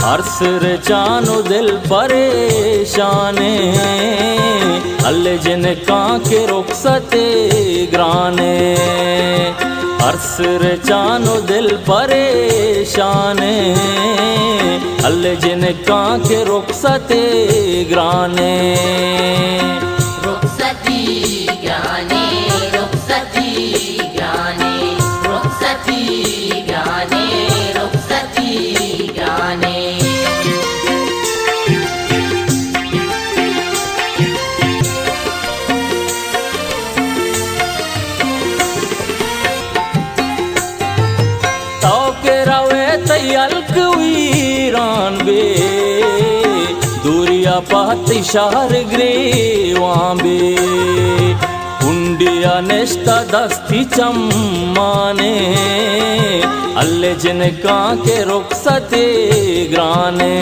Ours रे जानो दिल परेशाने अल्ले जिन के रुखसते ग्राने अर्स रे जानो दिल परेशाने अल्ले जिन के रुखसते ग्राने रुखसती ग्राने रुखसती ग्राने रुखसती ग्राने रुखसती ग्राने अलक वीरान बे दूरिया पाती शार ग्रेवां बे उंडिया नेस्ता दस्ती चम्माने अल्ले जिन के रुखसते ग्राने।